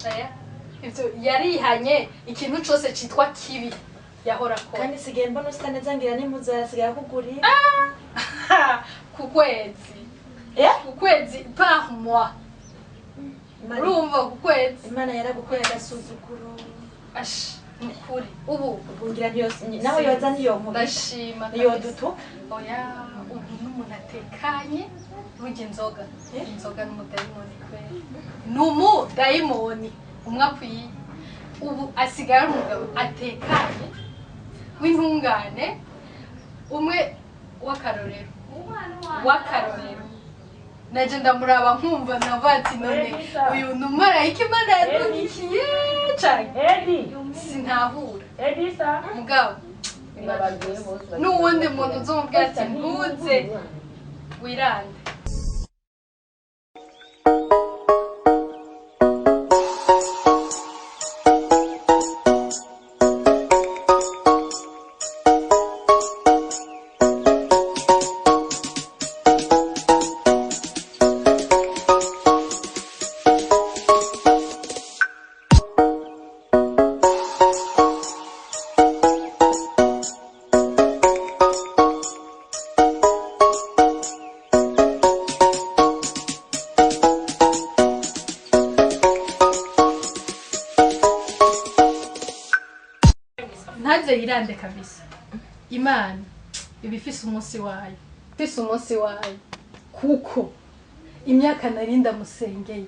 aya ivyo yarihanye ikintu cose citwa kibi yahora ko kandi sigaye mbona usa neza ngira n'impuzu yarasigaye akugurira ku kwezi ku kwezi par mois urumva ku kwezi Imana yaragukoreye agasuzuguro ash mukuri ubu ngira ntiyose nawe yoza niyo mu ndashima niyo dutu oya ubu n'umuntu atekanye burya inzoga n'umudayimoni kweli n'umudayimoni umwe akwiye ubu asigaye ari umugabo atekanye w'intungane umwe w'akarorero naje ndamuraba nkumva navuga ati none uyu ni umumarayika Imana yadukiye cane sintahura mugabo n'uwundi muntu uzomubwira ati ntuze wirande ntaze yirande kabisa Imana ibifise umunsi wayo kuko imyaka narinda musengeye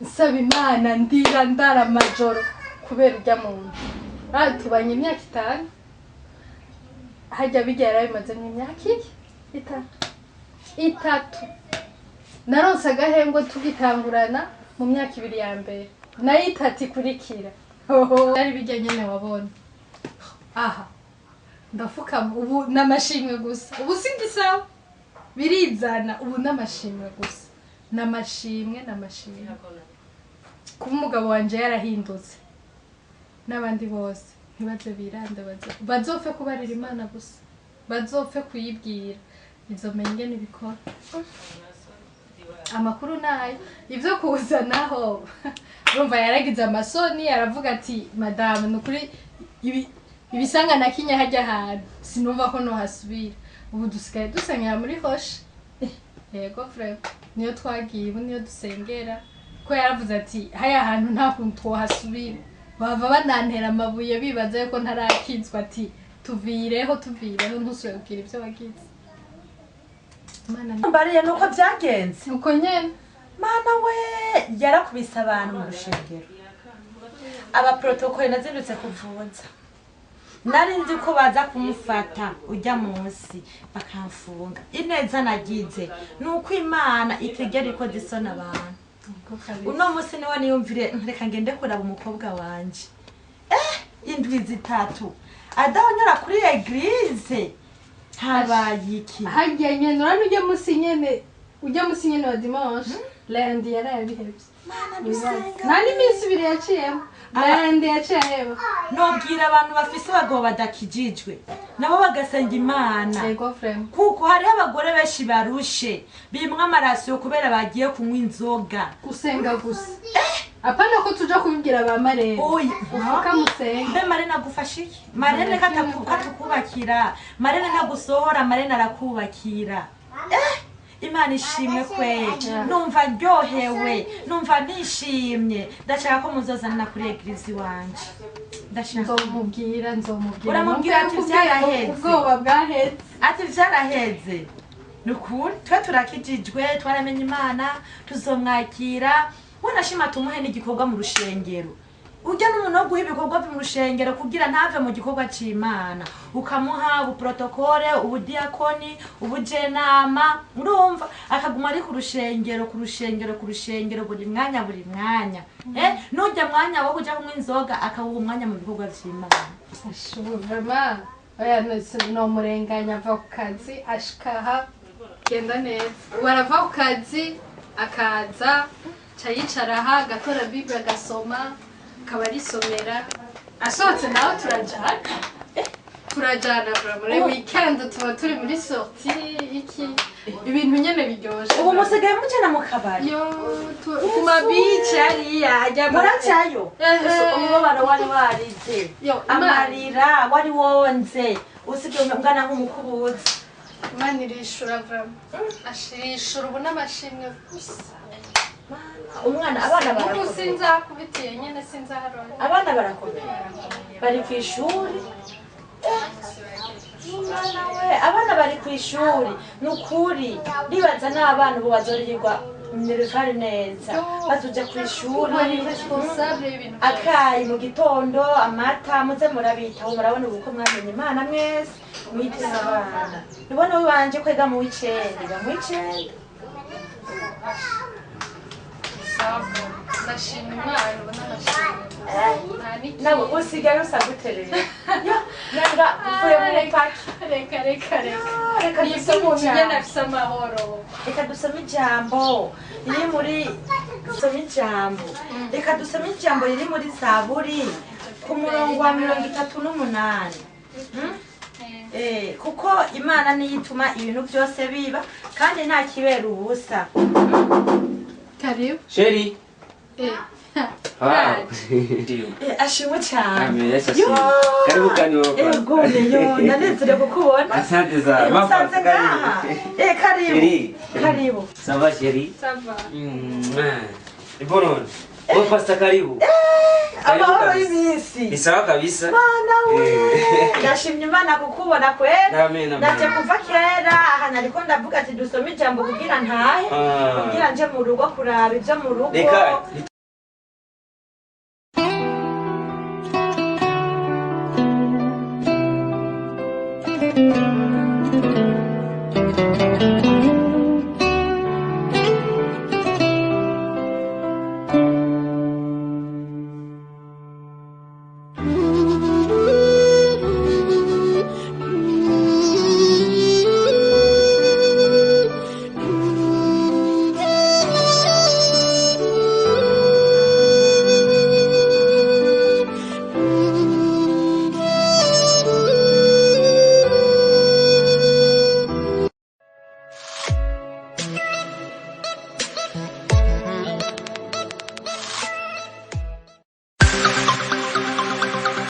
nsaba Imana ndara amajoro kubera urya muntu tubanye imyaka 5 hajya bigera bimaze mu myaka itatu naronse agahembwe tugitangurana mu myaka 2 ya mbere nayo 3 ikurikira yari bijya nyene wabona aha ndafuka ubu namashimwe gusa ubu sindisawa birizana ubu namashimwe gusa namashimwe kuba umugabo wanje yarahindutse n'abandi bose ntibaze birande bazopfe kubarira Imana gusa bazopfe kuyibwira bizomenya ingene bikora amakuru nayo ivyo kuzanaho urumva yaragize amasoni aravuga ati madame nukuri ibisanga na kinya hajya ahantu sinumva ko no hasubira ubu dusigaye dusengera muri hoshe yego frère niyo twagiye ubu niyo dusengera ko yaravuze ati haya ahantu nta kuntu twohasubira bava banantera amabuye bibaza yuko ntarakizwa ati tuvireho ntusubire kugira ibyo wagize mbariye nuko byagenze uko nyene Mana we yarakubise abantu mu rushengero aba protocole nazindutse kuvunza nari nzi ko baza kumufata ujya munsi bakamfunga ineza nagize nuko Imana itegera iko disona abantu uno munsi niwe niyumvire reka ngende kuraba umukobwa wanje indwi 3 adahonyora kuri eglise habaye iki hagiye nyene urane ujya munsi nyene wa dimanche lundi yarabihebye nta n'iminsi 2 yaciyemo lundi yaciye nobwira abantu bafise abagabo badakijijwe nabo bagasenga Imana kuko hariho abagore benshi barushe bimwe amaraso kubera bagiye kunywa inzoga gusenga gusa apana ko tuja kubibwira ba Marene ufuka musenga mbe Marene agufashiki Marene katakubakira Marene ntagusohora Marene arakubakira Imana ishimwe kwe numva ryohewe numva nishimye ndashaka ko muzozanana kuri eglise wanje ndashaka nzomubwira uramubwira ati vyaraheze ubwoba bwaheze ati vyaraheze nukuri twe turakijijwe twaramenye Imana tuzomwakira wanashima tumuhe n'igikorwa mu rushengero ujya n'umuntu wo guha ibikorwa mu rushengero kugira ntave mu gikorwa c'Imana ukamuha ubuprotokole ubudiakoni ubujenama urumva akaguma ari ku rushengero buri mwanya nujya mwanya wo kuja kunywa inzoga akawuha umwanya mu bikorwa vy'Imana ashobora oya no murenganya ava ku kazi ashikaha genda neza barava ku kazi akaza cayicara agatora Bible agasoma akaba arisomera asohotse nawe turajana turajana muri weekend tuba turi muri sortie iki ibintu nyene biryoshe ubu musigaye mujana mu kabari yo ku mabici hariya ajya muracayo umubabaro wari warize amarira wari wonze usigaye ungana nk'umukubuzi Imana irishura vraiment ashirishura ubu n'amashimwe gusa umwana abana ubu sinzakubitiye nyene sinzaharona abana barakomeye bari ku ishuri umwana we abana bari ku ishuri ni ukuri nibaza n'abana ubu bazorirwa minerivare neza bazoja ku ishuri akayi mu gitondo amata muze murabitaho murabona ubu ko mwamenye Imana mwese mwiteze abana nibona wibanje kwega mu w'icenda mu w'icenda ndashima Imana ubu n'amashimwe nawe usigaye usa guterera nanga uvuye mu paki reka dusome nyene afise amahoro reka dusome ijambo riri muri reka dusome ijambo riri muri Zaburi ku murongo wa 38 kuko Imana niyo ituma ibintu byose biba kandi nta kibera ubusa karibu Sheri. Wow. Ashimwe cyane. Karibu kani wako. Ego yo ndanezerewe kukubona. Asante za. Musanze ngaha. Karibu. Sheri. Karibu. Ça va Sheri? ça va. Ibono. Wewe pasta karibu. Amahoro y'imisi. Ni sawa kabisa. Mana we. Ndashimye Imana kukubona kwera. Amen amen. Naje kuva kera aha nariko ndavuga ati dusome ijambo kugira ntahe. Kugira nje mu rugo kuraba ibyo mu rugo. Reka